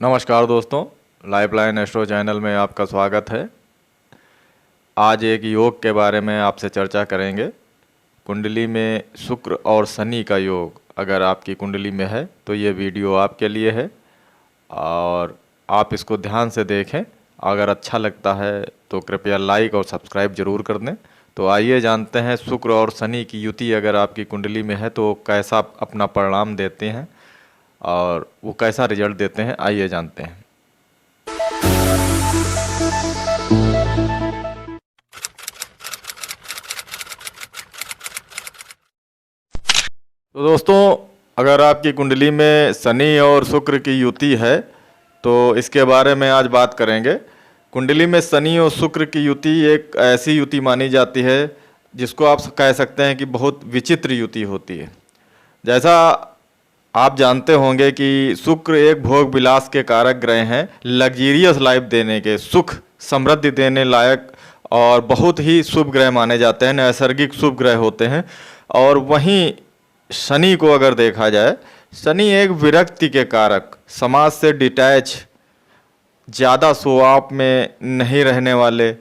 नमस्कार दोस्तों, lifeline astro channel में आपका स्वागत है। आज एक योग के बारे में आपसे चर्चा करेंगे। कुंडली में शुक्र और शनि का योग अगर आपकी कुंडली में है तो ये वीडियो आपके लिए है और आप इसको ध्यान से देखें। अगर अच्छा लगता है तो कृपया लाइक और सब्सक्राइब जरूर कर दें। तो आइए जानते हैं शुक्र और शनि की युति अगर आपकी कुंडली में है तो कैसा अपना परिणाम देते हैं और वो कैसा रिजल्ट देते हैं, आइए जानते हैं। तो दोस्तों, अगर आपकी कुंडली में शनि और शुक्र की युति है तो इसके बारे में आज बात करेंगे। कुंडली में शनि और शुक्र की युति एक ऐसी युति मानी जाती है जिसको आप कह सकते हैं कि बहुत विचित्र युति होती है। जैसा आप जानते होंगे कि शुक्र एक भोग विलास के कारक ग्रह हैं, लग्जीरियस लाइफ देने के, सुख समृद्धि देने लायक और बहुत ही शुभ ग्रह माने जाते हैं, नैसर्गिक शुभ ग्रह होते हैं। और वहीं शनि को अगर देखा जाए, शनि एक विरक्ति के कारक, समाज से डिटैच, ज़्यादा शो ऑफ में नहीं रहने वाले,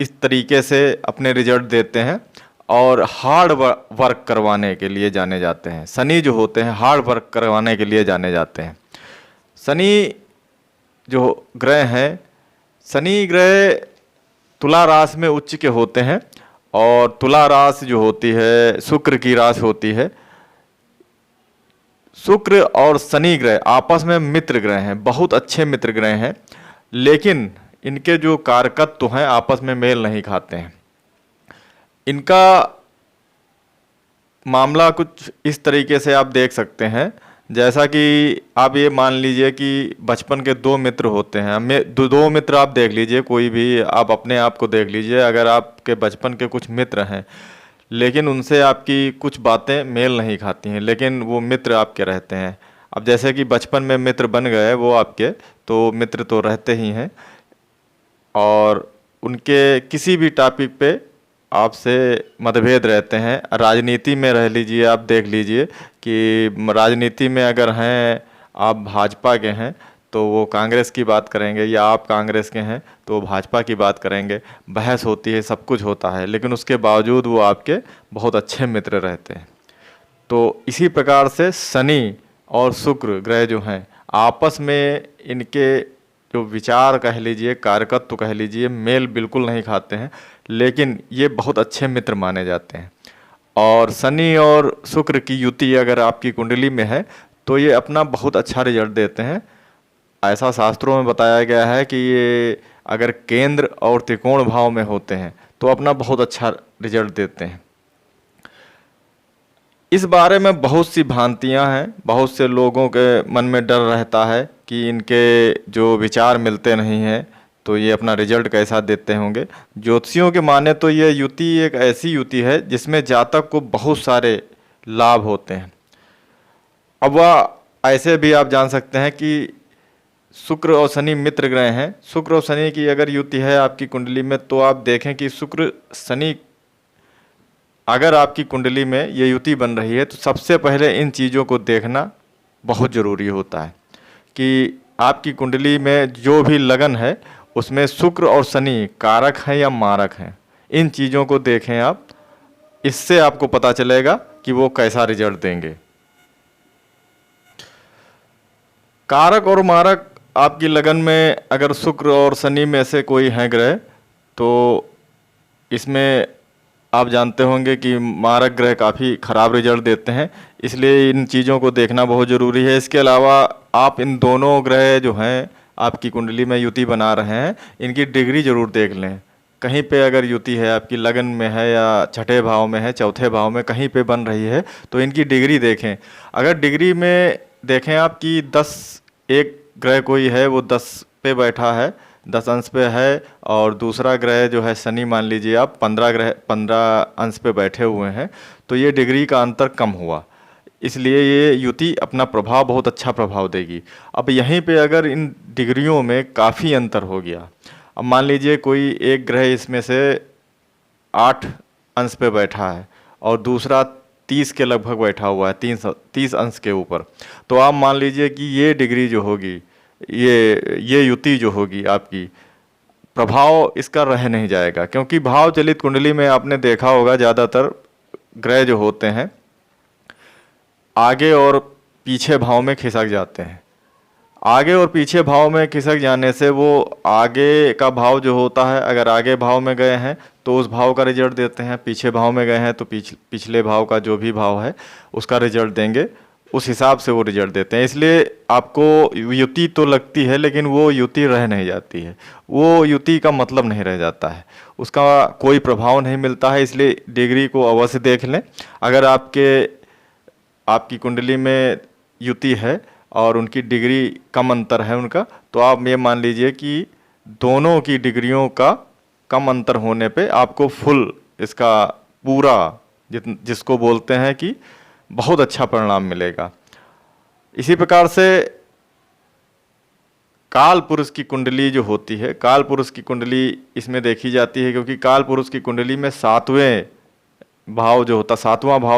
इस तरीके से अपने रिजल्ट देते हैं और हार्ड वर्क करवाने के लिए जाने जाते हैं। शनि जो होते हैं हार्ड वर्क करवाने के लिए जाने जाते हैं। शनि जो ग्रह हैं, शनि ग्रह तुला राशि में उच्च के होते हैं और तुला राशि जो होती है शुक्र की राशि होती है। शुक्र और शनि ग्रह आपस में मित्र ग्रह हैं, बहुत अच्छे मित्र ग्रह हैं, लेकिन इनके जो कारकत्व हैं आपस में मेल नहीं खाते हैं। इनका मामला कुछ इस तरीके से आप देख सकते हैं, जैसा कि आप ये मान लीजिए कि बचपन के दो मित्र होते हैं। दो मित्र आप देख लीजिए, कोई भी आप अपने आप को देख लीजिए। अगर आपके बचपन के कुछ मित्र हैं लेकिन उनसे आपकी कुछ बातें मेल नहीं खाती हैं, लेकिन वो मित्र आपके रहते हैं। अब जैसे कि बचपन में मित्र बन गए वो आपके, तो मित्र तो रहते ही हैं और उनके किसी भी टॉपिक पे आपसे मतभेद रहते हैं। राजनीति में रह लीजिए, आप देख लीजिए कि राजनीति में अगर हैं, आप भाजपा के हैं तो वो कांग्रेस की बात करेंगे, या आप कांग्रेस के हैं तो वो भाजपा की बात करेंगे। बहस होती है, सब कुछ होता है, लेकिन उसके बावजूद वो आपके बहुत अच्छे मित्र रहते हैं। तो इसी प्रकार से शनि और शुक्र ग्रह जो हैं आपस में इनके जो विचार कह लीजिए, कारकत्व कह लीजिए, मेल बिल्कुल नहीं खाते हैं, लेकिन ये बहुत अच्छे मित्र माने जाते हैं। और शनि और शुक्र की युति अगर आपकी कुंडली में है तो ये अपना बहुत अच्छा रिजल्ट देते हैं। ऐसा शास्त्रों में बताया गया है कि ये अगर केंद्र और त्रिकोण भाव में होते हैं तो अपना बहुत अच्छा रिजल्ट देते हैं। इस बारे में बहुत सी भ्रांतियां हैं, बहुत से लोगों के मन में डर रहता है कि इनके जो विचार मिलते नहीं हैं तो ये अपना रिजल्ट कैसा देते होंगे। ज्योतिषियों के माने तो ये युति एक ऐसी युति है जिसमें जातक को बहुत सारे लाभ होते हैं। अब वह ऐसे भी आप जान सकते हैं कि शुक्र और शनि मित्र ग्रह हैं। शुक्र और शनि की अगर युति है आपकी कुंडली में तो आप देखें कि शुक्र शनि अगर आपकी कुंडली में ये युति बन रही है तो सबसे पहले इन चीज़ों को देखना बहुत ज़रूरी होता है कि आपकी कुंडली में जो भी लगन है उसमें शुक्र और शनि कारक हैं या मारक हैं। इन चीज़ों को देखें आप, इससे आपको पता चलेगा कि वो कैसा रिजल्ट देंगे। कारक और मारक आपकी लगन में अगर शुक्र और शनि में से कोई है ग्रह तो इसमें आप जानते होंगे कि मारक ग्रह काफ़ी ख़राब रिजल्ट देते हैं, इसलिए इन चीज़ों को देखना बहुत ज़रूरी है। इसके अलावा आप इन दोनों ग्रह जो हैं आपकी कुंडली में युति बना रहे हैं, इनकी डिग्री ज़रूर देख लें। कहीं पे अगर युति है आपकी लगन में है या छठे भाव में है, चौथे भाव में कहीं पे बन रही है तो इनकी डिग्री देखें। अगर डिग्री में देखें आपकी 10, एक ग्रह कोई है वो 10 पे बैठा है, 10 अंश पे है, और दूसरा ग्रह जो है शनि मान लीजिए आप 15 अंश पे बैठे हुए हैं, तो ये डिग्री का अंतर कम हुआ, इसलिए ये युति अपना प्रभाव बहुत अच्छा प्रभाव देगी। अब यहीं पे अगर इन डिग्रियों में काफ़ी अंतर हो गया, अब मान लीजिए कोई एक ग्रह इसमें से 8 अंश पे बैठा है और दूसरा 30 के लगभग बैठा हुआ है, 30 अंश के ऊपर, तो आप मान लीजिए कि ये डिग्री जो होगी ये युति जो होगी आपकी, प्रभाव इसका रह नहीं जाएगा। क्योंकि भाव चलित कुंडली में आपने देखा होगा ज़्यादातर ग्रह जो होते हैं आगे और पीछे भाव में खिसक जाते हैं। आगे और पीछे भाव में खिसक जाने से वो आगे का भाव जो होता है, अगर आगे भाव में गए हैं तो उस भाव का रिजल्ट देते हैं, पीछे भाव में गए हैं तो पिछले भाव का जो भी भाव है उसका रिजल्ट देंगे, उस हिसाब से वो रिजल्ट देते हैं। इसलिए आपको युति तो लगती है लेकिन वो युति रह नहीं जाती है, वो युति का मतलब नहीं रह जाता है, उसका कोई प्रभाव नहीं मिलता है। इसलिए डिग्री को अवश्य देख लें। अगर आपकी कुंडली में युति है और उनकी डिग्री कम अंतर है उनका, तो आप ये मान लीजिए कि दोनों की डिग्रियों का कम अंतर होने पे आपको फुल इसका पूरा जिसको बोलते हैं कि बहुत अच्छा परिणाम मिलेगा। इसी प्रकार से काल पुरुष की कुंडली जो होती है, काल पुरुष की कुंडली इसमें देखी जाती है, क्योंकि काल पुरुष की कुंडली में सातवां भाव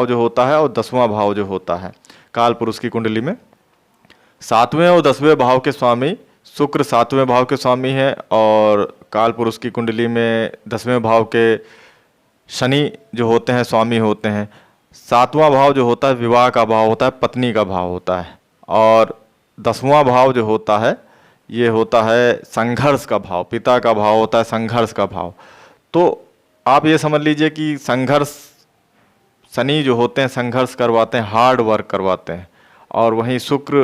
जो होता है और 10वां भाव जो होता है, काल पुरुष की कुंडली में 7वें और 10वें भाव के स्वामी शुक्र 7वें भाव के स्वामी है, और काल पुरुष की कुंडली में 10वें भाव के शनि जो होते हैं स्वामी होते हैं। 7वां भाव जो होता है विवाह का भाव होता है, पत्नी का भाव होता है, और 10वां भाव जो होता है ये होता है संघर्ष का भाव, पिता का भाव होता है संघर्ष का भाव। तो आप ये समझ लीजिए कि संघर्ष, शनि जो होते हैं संघर्ष करवाते हैं, हार्ड वर्क करवाते हैं, और वहीं शुक्र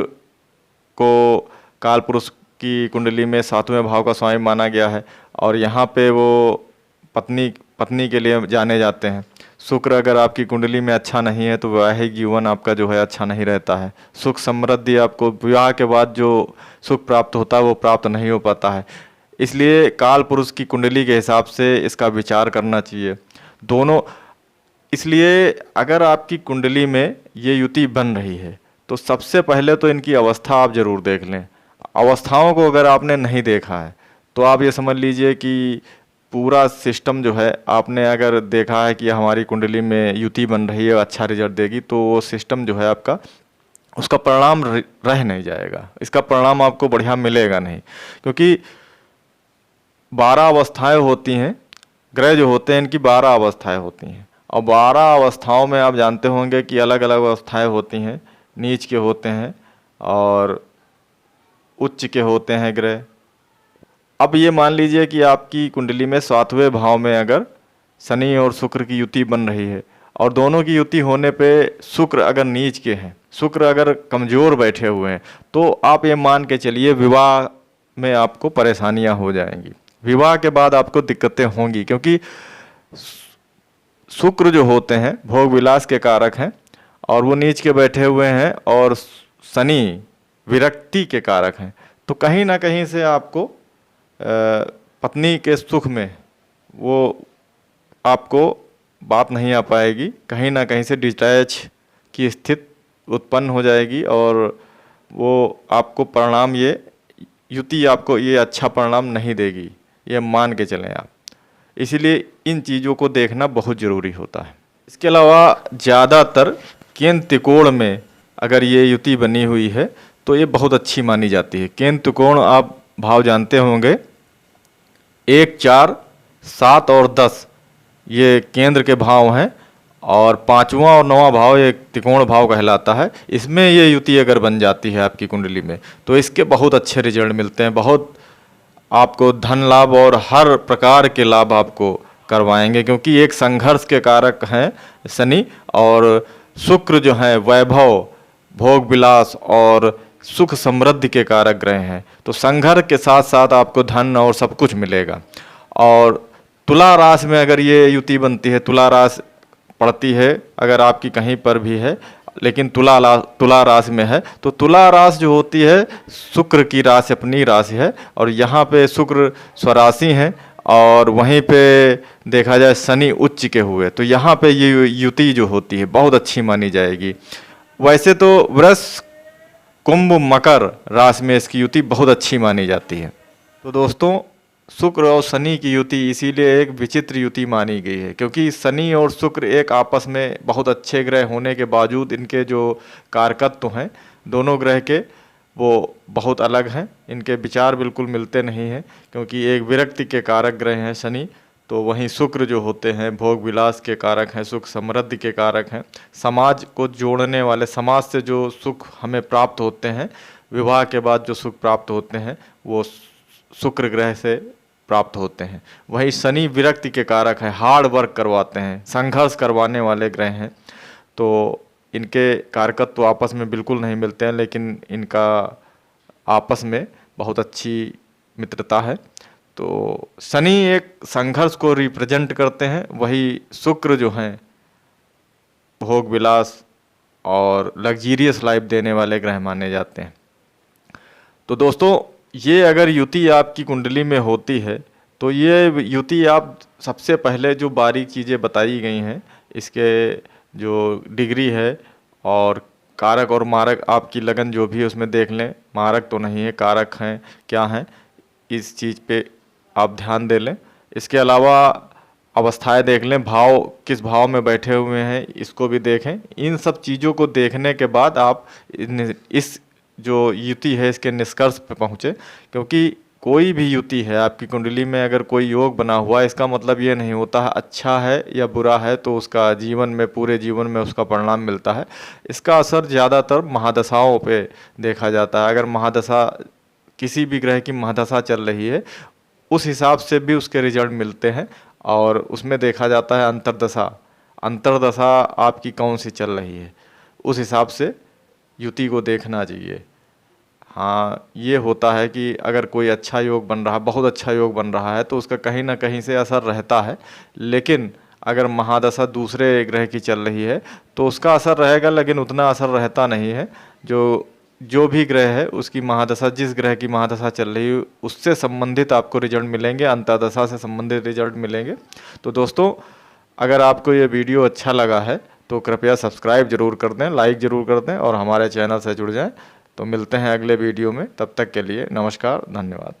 को काल पुरुष की कुंडली में 7वें भाव का स्वामी माना गया है, और यहाँ पे वो पत्नी के लिए जाने जाते हैं। शुक्र अगर आपकी कुंडली में अच्छा नहीं है तो वैवाहिक जीवन आपका जो है अच्छा नहीं रहता है, सुख समृद्धि आपको विवाह के बाद जो सुख प्राप्त होता है वो प्राप्त नहीं हो पाता है। इसलिए काल पुरुष की कुंडली के हिसाब से इसका विचार करना चाहिए दोनों। इसलिए अगर आपकी कुंडली में ये युति बन रही है तो सबसे पहले तो इनकी अवस्था आप जरूर देख लें। अवस्थाओं को अगर आपने नहीं देखा है तो आप ये समझ लीजिए कि पूरा सिस्टम जो है, आपने अगर देखा है कि हमारी कुंडली में युति बन रही है अच्छा रिजल्ट देगी, तो वो सिस्टम जो है आपका, उसका परिणाम रह नहीं जाएगा, इसका परिणाम आपको बढ़िया मिलेगा नहीं। क्योंकि 12 अवस्थाएं होती हैं, ग्रह जो होते हैं इनकी 12 अवस्थाएं होती हैं, और 12 अवस्थाओं में आप जानते होंगे कि अलग अलग अवस्थाएं होती हैं, नीच के होते हैं और उच्च के होते हैं ग्रह। अब ये मान लीजिए कि आपकी कुंडली में 7वें भाव में अगर शनि और शुक्र की युति बन रही है, और दोनों की युति होने पे शुक्र अगर नीच के हैं, शुक्र अगर कमज़ोर बैठे हुए हैं, तो आप ये मान के चलिए विवाह में आपको परेशानियां हो जाएंगी, विवाह के बाद आपको दिक्कतें होंगी। क्योंकि शुक्र जो होते हैं भोग विलास के कारक हैं, और वो नीच के बैठे हुए हैं, और शनि विरक्ति के कारक हैं। तो कहीं ना कहीं से आपको पत्नी के सुख में वो आपको बात नहीं आ पाएगी, कहीं ना कहीं से डिटैच की स्थिति उत्पन्न हो जाएगी, और वो आपको परिणाम, ये युति आपको ये अच्छा परिणाम नहीं देगी, ये मान के चलें आप। इसीलिए इन चीज़ों को देखना बहुत ज़रूरी होता है। इसके अलावा ज़्यादातर केंद्र त्रिकोण में अगर ये युति बनी हुई है तो ये बहुत अच्छी मानी जाती है। केंद्र त्रिकोण आप भाव जानते होंगे, 1, 4, 7 और 10 ये केंद्र के भाव हैं, और 5वां और 9वां भाव एक त्रिकोण भाव कहलाता है। इसमें ये युति अगर बन जाती है आपकी कुंडली में तो इसके बहुत अच्छे रिजल्ट मिलते हैं, बहुत आपको धन लाभ और हर प्रकार के लाभ आपको करवाएंगे। क्योंकि एक संघर्ष के कारक हैं शनि, और शुक्र जो है वैभव, भोग विलास और सुख समृद्धि के कारक ग्रह हैं। तो संघर्ष के साथ साथ आपको धन और सब कुछ मिलेगा। और तुला राशि में अगर ये युति बनती है, तुला राशि पड़ती है अगर आपकी कहीं पर भी है, लेकिन तुला राशि में है, तो तुला राशि जो होती है शुक्र की राशि, अपनी राशि है, और यहाँ पे शुक्र स्वराशि हैं, और वहीं पे देखा जाए शनि उच्च के हुए, तो यहाँ पे ये युति जो होती है बहुत अच्छी मानी जाएगी। वैसे तो वृष, कुंभ, मकर राशि में इसकी युति बहुत अच्छी मानी जाती है। तो दोस्तों, शुक्र और शनि की युति इसीलिए एक विचित्र युति मानी गई है, क्योंकि शनि और शुक्र एक आपस में बहुत अच्छे ग्रह होने के बावजूद इनके जो कारकत्व हैं दोनों ग्रह के, वो बहुत अलग हैं, इनके विचार बिल्कुल मिलते नहीं हैं, क्योंकि एक विरक्ति के कारक ग्रह हैं शनि, तो वहीं शुक्र जो होते हैं भोग विलास के कारक हैं, सुख समृद्धि के कारक हैं, समाज को जोड़ने वाले, समाज से जो सुख हमें प्राप्त होते हैं, विवाह के बाद जो सुख प्राप्त होते हैं वो शुक्र ग्रह से प्राप्त होते हैं। वही शनि विरक्ति के कारक है, हार्ड वर्क करवाते हैं, संघर्ष करवाने वाले ग्रह हैं, तो इनके कारकत्व तो आपस में बिल्कुल नहीं मिलते हैं, लेकिन इनका आपस में बहुत अच्छी मित्रता है। तो शनि एक संघर्ष को रिप्रेजेंट करते हैं, वही शुक्र जो हैं भोग विलास और लग्जीरियस लाइफ देने वाले ग्रह माने जाते हैं। तो दोस्तों, ये अगर युति आपकी कुंडली में होती है तो ये युति आप सबसे पहले जो बारीक चीज़ें बताई गई हैं, इसके जो डिग्री है और कारक और मारक, आपकी लगन जो भी है उसमें देख लें, मारक तो नहीं है, कारक हैं क्या हैं, इस चीज़ पे आप ध्यान दे लें। इसके अलावा अवस्थाएं देख लें, भाव किस भाव में बैठे हुए हैं इसको भी देखें। इन सब चीज़ों को देखने के बाद आप इस जो युति है इसके निष्कर्ष पे पहुँचे, क्योंकि कोई भी युति है आपकी कुंडली में अगर कोई योग बना हुआ है, इसका मतलब ये नहीं होता है अच्छा है या बुरा है तो उसका जीवन में, पूरे जीवन में उसका परिणाम मिलता है। इसका असर ज़्यादातर महादशाओं पे देखा जाता है। अगर महादशा, किसी भी ग्रह की महादशा चल रही है, उस हिसाब से भी उसके रिजल्ट मिलते हैं, और उसमें देखा जाता है अंतर्दशा, अंतर्दशा आपकी कौन सी चल रही है, उस हिसाब से युति को देखना चाहिए। हाँ, ये होता है कि अगर कोई अच्छा योग बन रहा है, बहुत अच्छा योग बन रहा है, तो उसका कहीं ना कहीं से असर रहता है, लेकिन अगर महादशा दूसरे ग्रह की चल रही है तो उसका असर रहेगा, लेकिन उतना असर रहता नहीं है। जो भी ग्रह है उसकी महादशा, जिस ग्रह की महादशा चल रही है उससे संबंधित आपको रिजल्ट मिलेंगे, अंतर्दशा से संबंधित रिजल्ट मिलेंगे। तो दोस्तों, अगर आपको ये वीडियो अच्छा लगा है तो कृपया सब्सक्राइब जरूर कर दें, लाइक ज़रूर कर दें और हमारे चैनल से जुड़ जाएं। तो मिलते हैं अगले वीडियो में, तब तक के लिए नमस्कार, धन्यवाद।